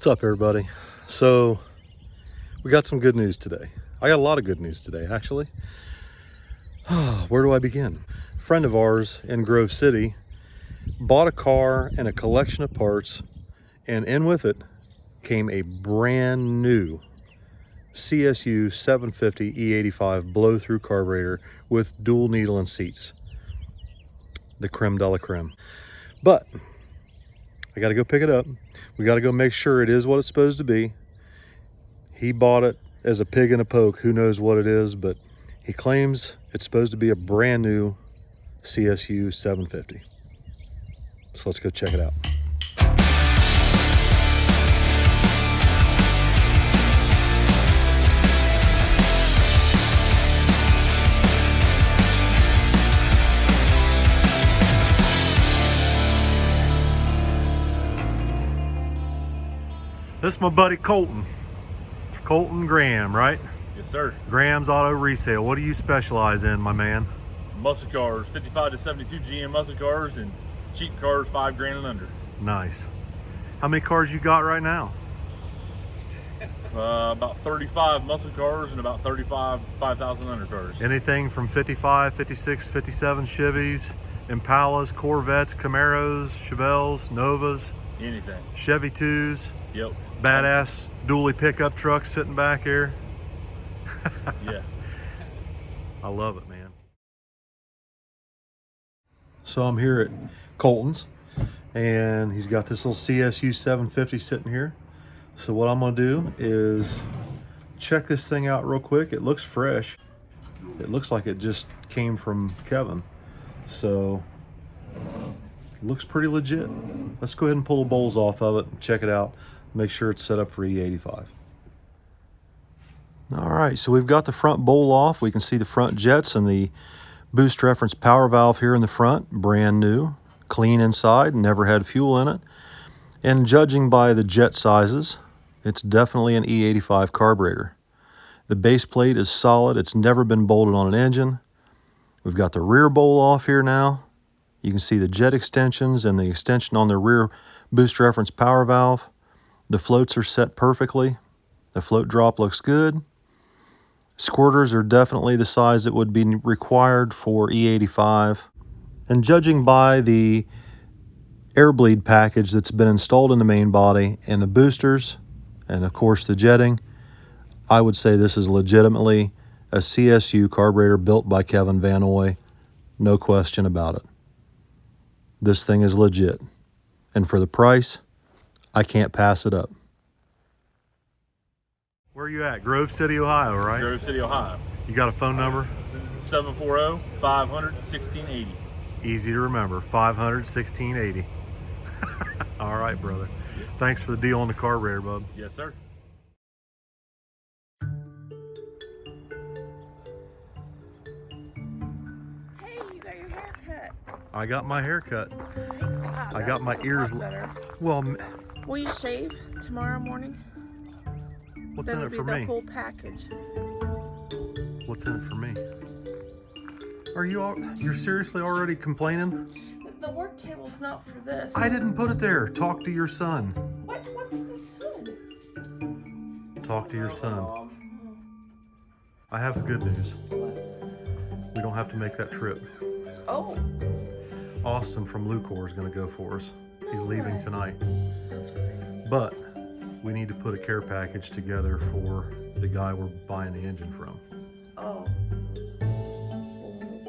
What's up, everybody? So we got some good news today. I got a lot of good news today, actually. Where do I begin? A friend of ours in Grove City bought a car and a collection of parts, and in with it came a brand new CSU 750 E85 blow-through carburetor with dual needle and seats. The creme de la creme. But I got to go pick it up. We got to go make sure it is what it's supposed to be. He bought it as a pig in a poke. Who knows what it is, but he claims it's supposed to be a brand new CSU 750. So let's go check it out. This is my buddy Colton Graham, right? Yes, sir. Graham's Auto Resale. What do you specialize in, my man? Muscle cars, 55 to 72 GM muscle cars, and cheap cars, $5 grand and under. Nice. How many cars you got right now? About 35 muscle cars and about 35 5,000 under cars. Anything from 55, 56, 57 Chevys, Impalas, Corvettes, Camaros, Chevelles, Novas. Anything. Chevy 2s. Yep. Badass dually pickup trucks sitting back here. Yeah. I love it, man. So I'm here at Colton's, and he's got this little CSU 750 sitting here. So what I'm gonna do is check this thing out real quick. It looks fresh. It looks like it just came from Kevin. So it looks pretty legit. Let's go ahead and pull the bowls off of it and check it out. Make sure it's set up for E85. All right, so we've got the front bowl off. We can see the front jets and the boost reference power valve here in the front, brand new, clean inside, never had fuel in it. And judging by the jet sizes, it's definitely an E85 carburetor. The base plate is solid. It's never been bolted on an engine. We've got the rear bowl off here now. You can see the jet extensions and the extension on the rear boost reference power valve. The floats are set perfectly. The float drop looks good. Squirters are definitely the size that would be required for E85. And judging by the air bleed package that's been installed in the main body and the boosters, and of course the jetting, I would say this is legitimately a CSU carburetor built by Kevin Van Oy. No question about it. This thing is legit. And for the price, I can't pass it up. Where are you at? Grove City, Ohio, right? Grove City, Ohio. You got a phone number? 740-500-1680. Easy to remember, 500-1680. All right, brother. Thanks for the deal on the carburetor, bub. Yes, sir. Hey, you got your hair cut. I got my hair cut. Wow, I got my ears. Better. Well, Will you shave tomorrow morning? what's That'll in it for be me? the whole package. What's in it for me? Are you're seriously already complaining? The work table's not for this. I didn't put it there. Talk to your son. What's this hood? Talk to your son. I have good news. We don't have to make that trip. Oh, Austin from Lucor is going to go for us. He's No leaving way. tonight. that's crazy. But we need to put a care package together for the guy we're buying the engine from. Oh.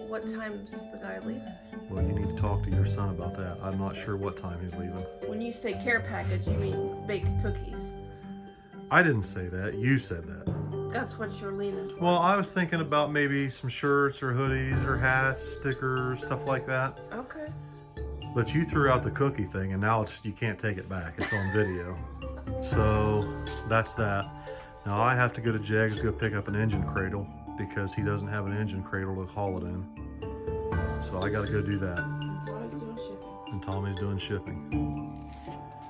What time's the guy leaving? Well, you need to talk to your son about that. I'm not sure what time he's leaving. When you say care package, you mean baked cookies. I didn't say that. You said that. That's what you're leaning towards. Well, I was thinking about maybe some shirts or hoodies or hats, stickers, stuff like that. Okay. But you threw out the cookie thing, and now you can't take it back. It's on video. So that's that. Now I have to go to Jegs to go pick up an engine cradle because he doesn't have an engine cradle to haul it in. So I got to go do that. Tommy's doing shipping. And Tommy's doing shipping.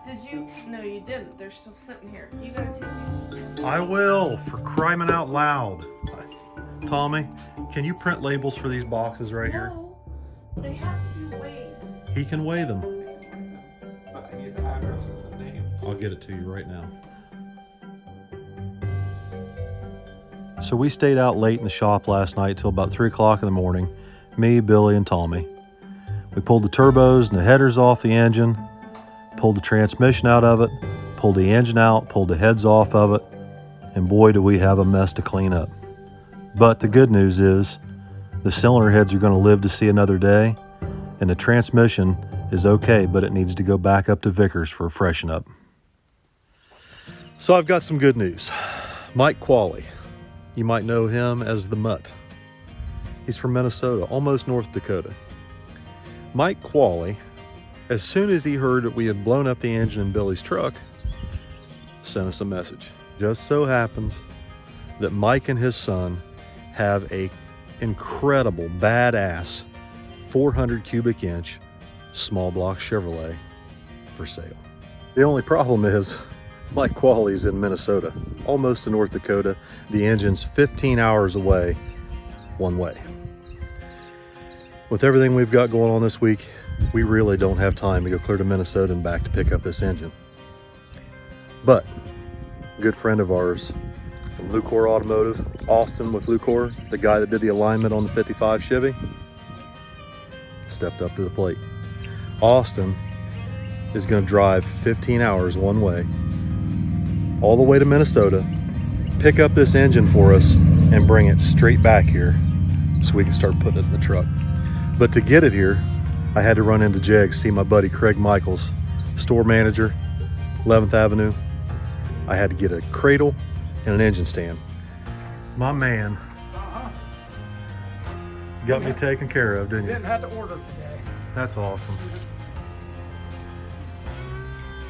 Did you? No, you didn't. They're still sitting here. You gotta take these. I will, for crying out loud. Tommy, can you print labels for these boxes right here? No, they have to be weighed. He can weigh them. I need the addresses and names. I'll get it to you right now. So we stayed out late in the shop last night till about 3 o'clock in the morning. Me, Billy, and Tommy. We pulled the turbos and the headers off the engine, pulled the transmission out of it, pulled the engine out, pulled the heads off of it, and boy, do we have a mess to clean up. But the good news is the cylinder heads are going to live to see another day, and the transmission is okay, but it needs to go back up to Vickers for a freshen up. So I've got some good news. Mike Qualley, you might know him as the Mutt. He's from Minnesota, almost North Dakota. Mike Qualley, as soon as he heard that we had blown up the engine in Billy's truck, sent us a message. Just so happens that Mike and his son have a incredible, badass 400 cubic inch small block Chevrolet for sale. The only problem is Mike Qualley's in Minnesota, almost to North Dakota. The engine's 15 hours away, one way. With everything we've got going on this week, we really don't have time to go clear to Minnesota and back to pick up this engine. But a good friend of ours from Lucor Automotive, Austin with Lucor, the guy that did the alignment on the 55 Chevy, stepped up to the plate. Austin is going to drive 15 hours one way, all the way to Minnesota, pick up this engine for us, and bring it straight back here so we can start putting it in the truck. But to get it here, I had to run into Jegs, see my buddy Craig Michaels, store manager, 11th Avenue. I had to get a cradle and an engine stand. My man got me taken care of, didn't you? Didn't have to order today. That's awesome.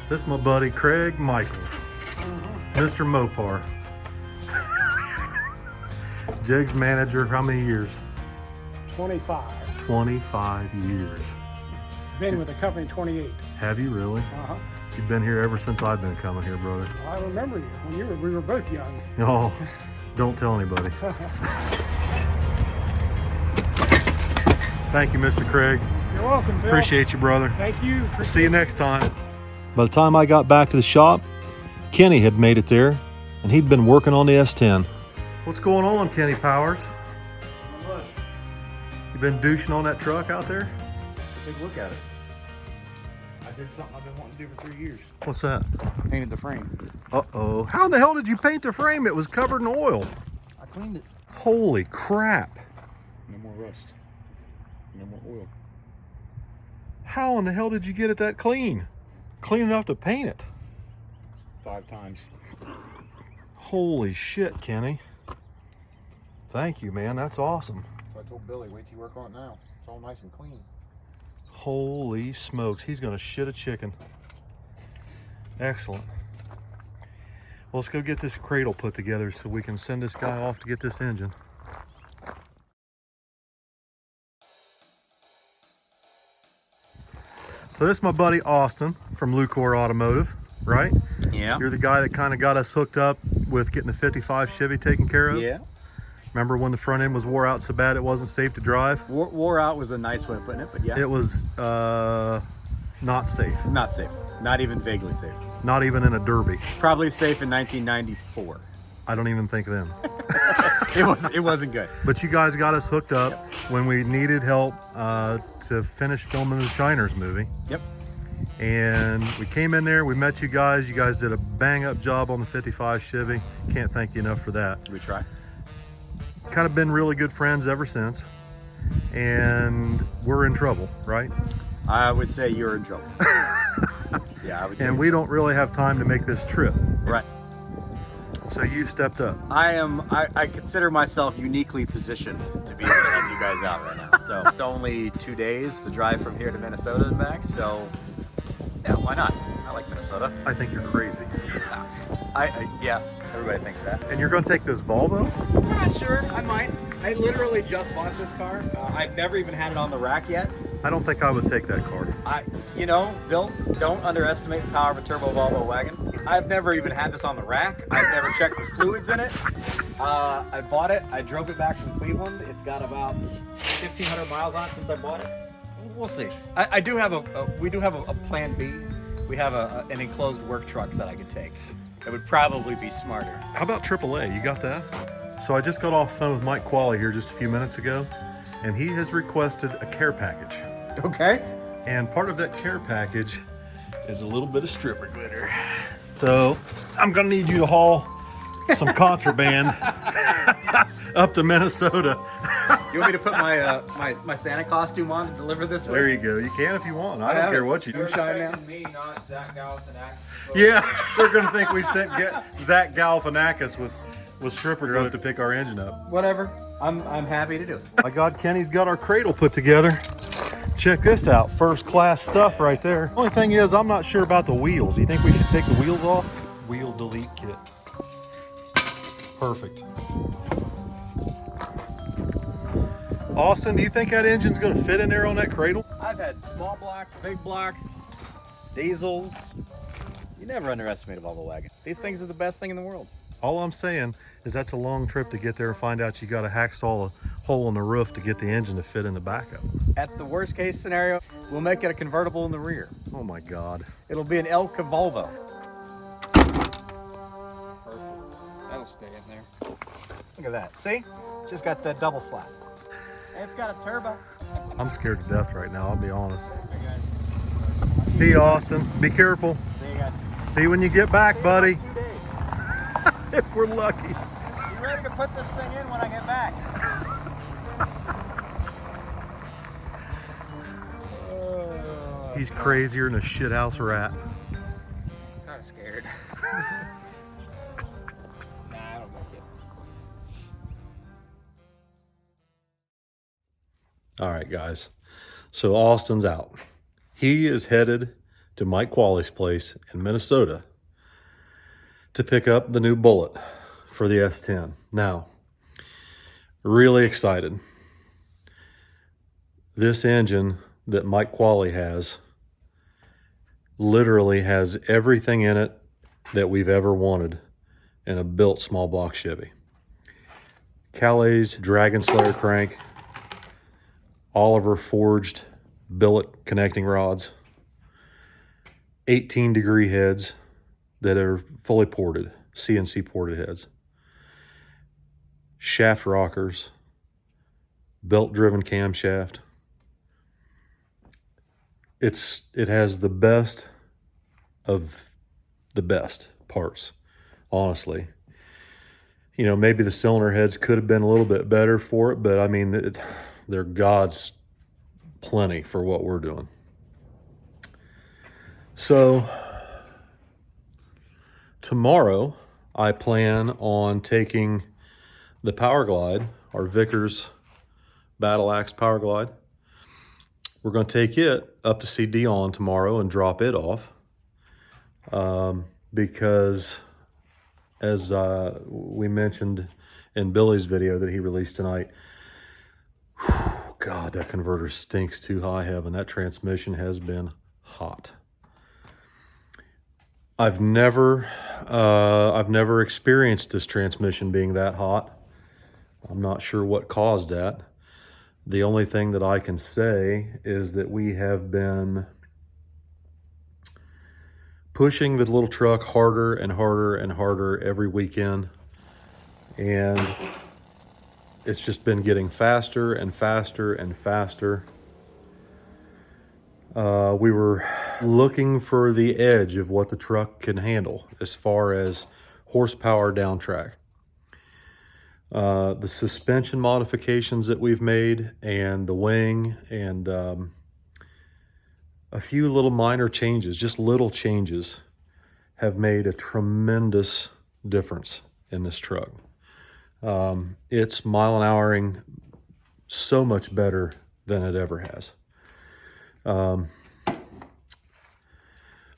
This is my buddy Craig Michaels, Mr. Mopar. Jegs manager, how many years? 25. 25 years. Been with the company 28. Have you really? Uh-huh. You've been here ever since I've been coming here, brother. Well, I remember you when we were both young. Oh, don't tell anybody. Thank you, Mr. Craig. You're welcome, Bill. Appreciate you, brother. Thank you. We'll see you next time. By the time I got back to the shop, Kenny had made it there, and he'd been working on the S10. What's going on, Kenny Powers? Not much. You been douching on that truck out there? Take a look at it. I did something I've been wanting to do for 3 years. What's that? Painted the frame. Uh-oh. How in the hell did you paint the frame? It was covered in oil. I cleaned it. Holy crap. No more rust. No more oil. How in the hell did you get it that clean? Clean enough to paint it. 5 times. Holy shit, Kenny. Thank you, man. That's awesome. So I told Billy, wait till you work on it now. It's all nice and clean. Holy smokes. He's going to shit a chicken. Excellent. Well, let's go get this cradle put together so we can send this guy off to get this engine. So this is my buddy Austin from Lucor Automotive, right? Yeah. You're the guy that kind of got us hooked up with getting the 55 Chevy taken care of? Yeah. Remember when the front end was wore out so bad it wasn't safe to drive? Wore out was a nice way of putting it, but yeah. It was not safe. Not safe. Not even vaguely safe. Not even in a derby. Probably safe in 1994. I don't even think then. It wasn't good. But you guys got us hooked up when we needed help to finish filming the Shiners movie. Yep. And we came in there, we met you guys. You guys did a bang up job on the 55 Chevy. Can't thank you enough for that. We tried. Kind of been really good friends ever since. And we're in trouble, right? I would say you're in trouble. Yeah, I would say. And we don't really have time to make this trip. Right. So you stepped up. I consider myself uniquely positioned to be able to help you guys out right now. So it's only 2 days to drive from here to Minnesota and back, so yeah, why not? I like Minnesota. I think you're crazy. Yeah, everybody thinks that. And you're going to take this Volvo? Sure, I might. I literally just bought this car. I've never even had it on the rack yet. I don't think I would take that car. Bill, don't underestimate the power of a turbo Volvo wagon. I've never even had this on the rack. I've never checked the fluids in it. I bought it. I drove it back from Cleveland. It's got about 1,500 miles on it since I bought it. We'll see. We do have a plan B we have an enclosed work truck that I could take. It would probably be smarter. How about AAA? You got that? So I just got off the phone with Mike Qualley here just a few minutes ago, and he has requested a care package. Okay. And part of that care package is a little bit of stripper glitter. So I'm gonna need you to haul some contraband up to Minnesota. You want me to put my Santa costume on to deliver this? There you go. You can if you want. I don't care what you do. Moonshine now. Me, not Zach Galifianakis. Yeah, they're gonna think we sent Zach Galifianakis with stripper glitter to pick our engine up. Whatever. I'm happy to do it. My God, Kenny's got our cradle put together. Check this out, first class stuff right there. Only thing is, I'm not sure about the wheels. You think we should take the wheels off? Wheel delete kit. Perfect. Austin, do you think that engine's gonna fit in there on that cradle? I've had small blocks, big blocks, diesels. You never underestimate a Volvo wagon. These things are the best thing in the world. All I'm saying is that's a long trip to get there and find out you got to hacksaw a hole in the roof to get the engine to fit in the back of it. At the worst case scenario, we'll make it a convertible in the rear. Oh my God. It'll be an Elka Volvo. Perfect. That'll stay in there. Look at that. See? It's just got that double slap. And it's got a turbo. I'm scared to death right now, I'll be honest. See you, Austin. Be careful. See you guys. See you when you get back, buddy. 2 days. If we're lucky. You ready to put this thing in when I get back? He's crazier than a shithouse rat. Kind of scared. Nah, I don't like it. All right, guys. So Austin's out. He is headed to Mike Qualley's place in Minnesota to pick up the new Bullet for the S10. Now, really excited. This engine that Mike Qualley has literally has everything in it that we've ever wanted in a built small block Chevy. Calais Dragon Slayer crank, Oliver forged billet connecting rods, 18-degree heads that are fully ported, CNC ported heads, shaft rockers, belt-driven camshaft. It has the best of the best parts, honestly. You know, maybe the cylinder heads could have been a little bit better for it, but I mean, they're God's plenty for what we're doing. So tomorrow I plan on taking the Power Glide, our Vickers Battle Axe Power Glide. We're going to take it up to see Dion tomorrow and drop it off because as we mentioned in Billy's video that he released tonight, God, that converter stinks to high heaven. That transmission has been hot. I've never experienced this transmission being that hot. I'm not sure what caused that. The only thing that I can say is that we have been pushing the little truck harder and harder and harder every weekend, and it's just been getting faster and faster and faster. We were looking for the edge of what the truck can handle as far as horsepower down track. The suspension modifications that we've made and the wing and a few little minor changes, just little changes, have made a tremendous difference in this truck. It's mile an houring so much better than it ever has.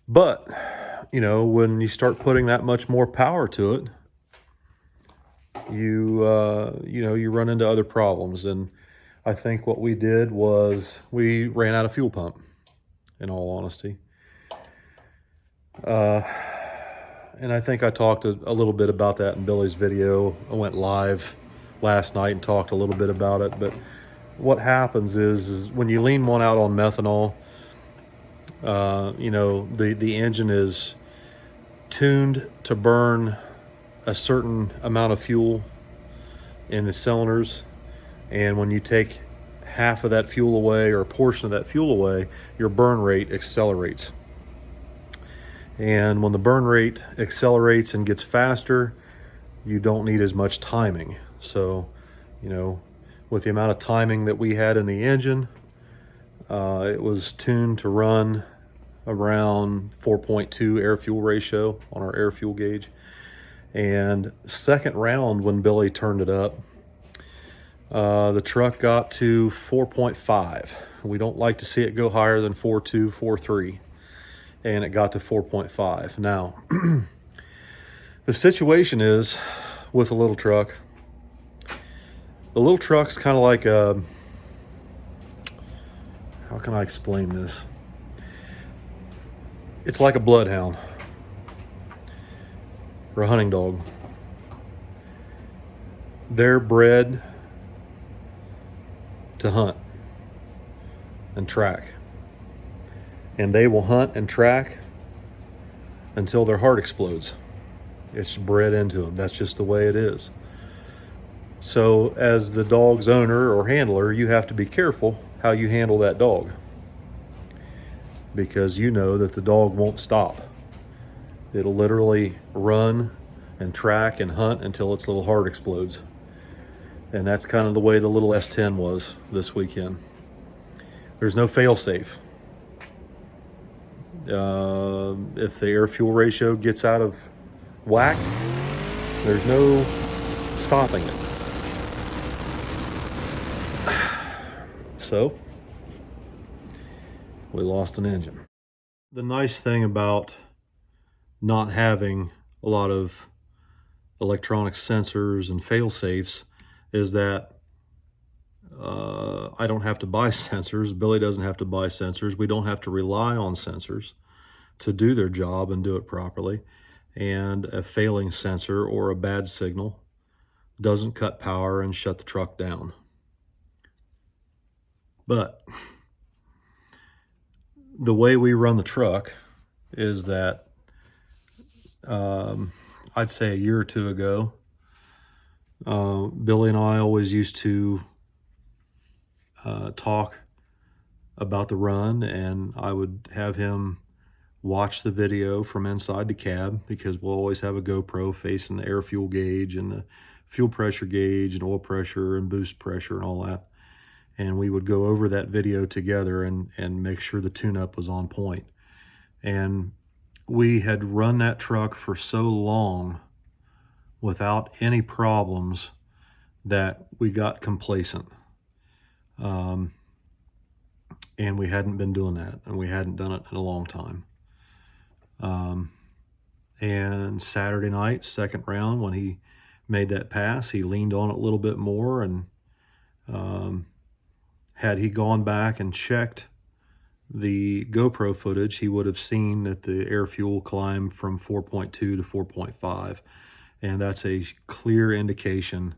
But, you know, when you start putting that much more power to it, you run into other problems. And I think what we did was we ran out of fuel pump, in all honesty. And I think I talked a little bit about that in Billy's video. I went live last night and talked a little bit about it. But what happens is when you lean one out on methanol, You know, the engine is tuned to burn a certain amount of fuel in the cylinders, and when you take half of that fuel away or a portion of that fuel away, your burn rate accelerates. And when the burn rate accelerates and gets faster, you don't need as much timing. So, you know, with the amount of timing that we had in the engine, it was tuned to run around 4.2 air fuel ratio on our air fuel gauge. And second round, when Billy turned it up, the truck got to 4.5. We don't like to see it go higher than 4.2, 4.3. And it got to 4.5. Now, the situation is with a little truck, the little truck's kind of like a, how can I explain this? It's like a bloodhound or a hunting dog. They're bred to hunt and track. And they will hunt and track until their heart explodes. It's bred into them. That's just the way it is. So as the dog's owner or handler, you have to be careful how you handle that dog, because you know that the dog won't stop. It'll literally run and track and hunt until its little heart explodes. And that's kind of the way the little S10 was this weekend. There's no fail-safe. If the air fuel ratio gets out of whack, there's no stopping it. So we lost an engine. The nice thing about not having a lot of electronic sensors and fail-safes is that I don't have to buy sensors. Billy doesn't have to buy sensors. We don't have to rely on sensors to do their job and do it properly. And a failing sensor or a bad signal doesn't cut power and shut the truck down. But the way we run the truck is that I'd say a year or two ago, Billy and I always used to talk about the run, and I would have him watch the video from inside the cab, because we'll always have a GoPro facing the air fuel gauge and the fuel pressure gauge and oil pressure and boost pressure and all that. And we would go over that video together and make sure the tune-up was on point. And we had run that truck for so long without any problems that we got complacent. And we hadn't been doing that, and we hadn't done it in a long time. And Saturday night, second round, when he made that pass, he leaned on it a little bit more, and had he gone back and checked the GoPro footage, he would have seen that the air fuel climbed from 4.2 to 4.5. And that's a clear indication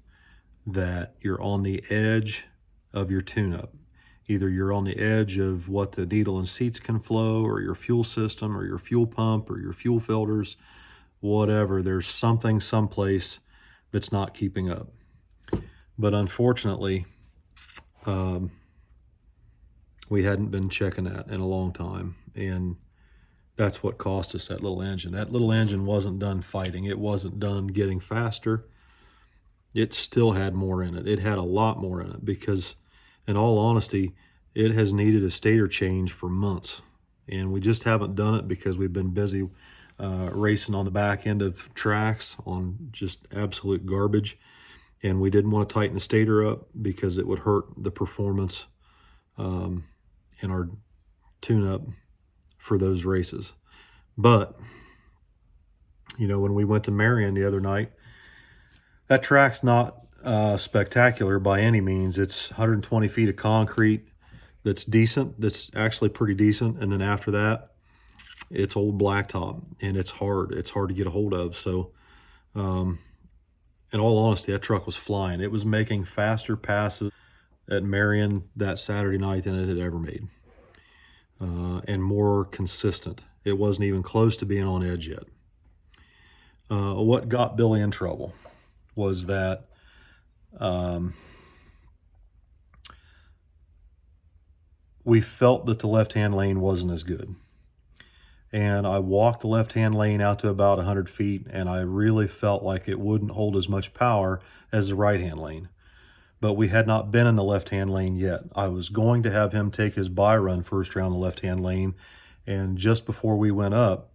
that you're on the edge of your tune-up. Either you're on the edge of what the needle and seats can flow, or your fuel system, or your fuel pump, or your fuel filters, whatever. There's something someplace that's not keeping up. But unfortunately, we hadn't been checking that in a long time, and that's what cost us that little engine. That little engine wasn't done fighting. It wasn't done getting faster. It still had more in it. It had a lot more in it, because in all honesty, it has needed a stator change for months, and we just haven't done it because we've been busy racing on the back end of tracks on just absolute garbage, and we didn't want to tighten the stator up because it would hurt the performance in our tune-up for those races. But, you know, when we went to Marion the other night, that track's not spectacular by any means. It's 120 feet of concrete that's decent, that's actually pretty decent, and then after that, it's old blacktop, and it's hard to get a hold of. So in all honesty, that truck was flying. It was making faster passes at Marion that Saturday night than it had ever made. and more consistent. It wasn't even close to being on edge yet. What got Billy in trouble was that we felt that the left-hand lane wasn't as good. And I walked the left-hand lane out to about 100 feet, and I really felt like it wouldn't hold as much power as the right-hand lane. But we had not been in the left-hand lane yet. I was going to have him take his buy run first round the left-hand lane, and just before we went up,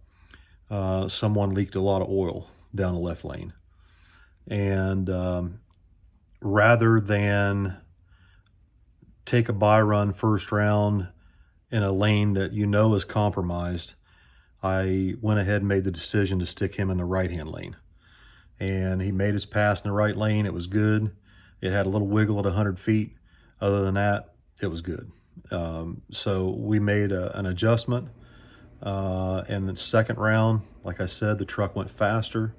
someone leaked a lot of oil down the left lane. And rather than take a buy run first round in a lane that you know is compromised, I went ahead and made the decision to stick him in the right-hand lane. And he made his pass in the right lane. It was good. It had a little wiggle at 100 feet. Other than that, it was good. So we made an adjustment. And the second round, like I said, the truck went faster.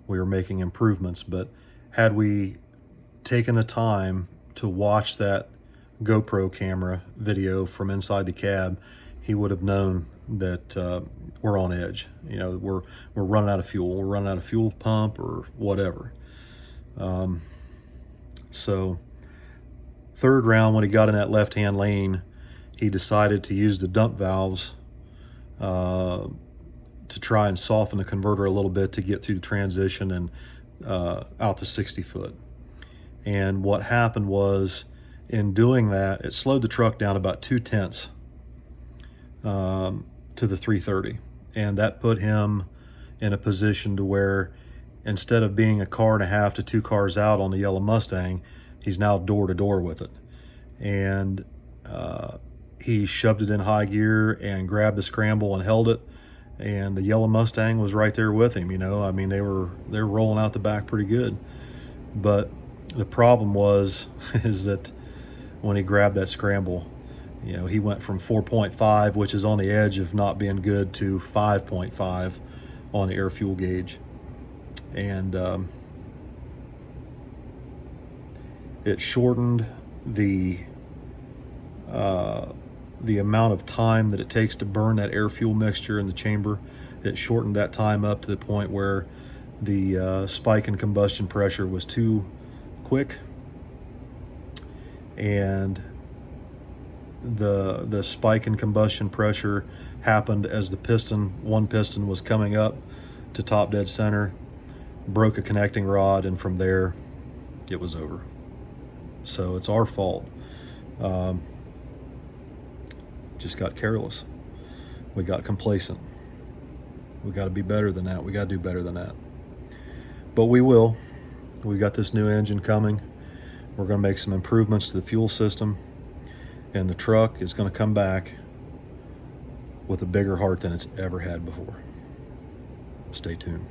We were making improvements. But had we taken the time to watch that GoPro camera video from inside the cab, he would have known that we're on edge. You know, we're running out of fuel. We're running out of fuel pump or whatever. So third round, when he got in that left-hand lane, he decided to use the dump valves to try and soften the converter a little bit to get through the transition and out to 60 foot. And what happened was, in doing that, it slowed the truck down about 0.2 to the 330. And that put him in a position to where, instead of being a car and a half to 2 cars out on the yellow Mustang, he's now door to door with it. And he shoved it in high gear and grabbed the scramble and held it. And the yellow Mustang was right there with him. You know, I mean, they were rolling out the back pretty good. But the problem is that when he grabbed that scramble, you know, he went from 4.5, which is on the edge of not being good, to 5.5 on the air fuel gauge. And it shortened the amount of time that it takes to burn that air fuel mixture in the chamber. It shortened that time up to the point where the spike in combustion pressure was too quick, and the spike in combustion pressure happened as one piston was coming up to top dead center, broke a connecting rod, and from there it was over. So it's our fault. Just got careless. We got complacent. We got to be better than that. We got to do better than that. But we will. We got this new engine coming. We're going to make some improvements to the fuel system, and the truck is going to come back with a bigger heart than it's ever had before. Stay tuned.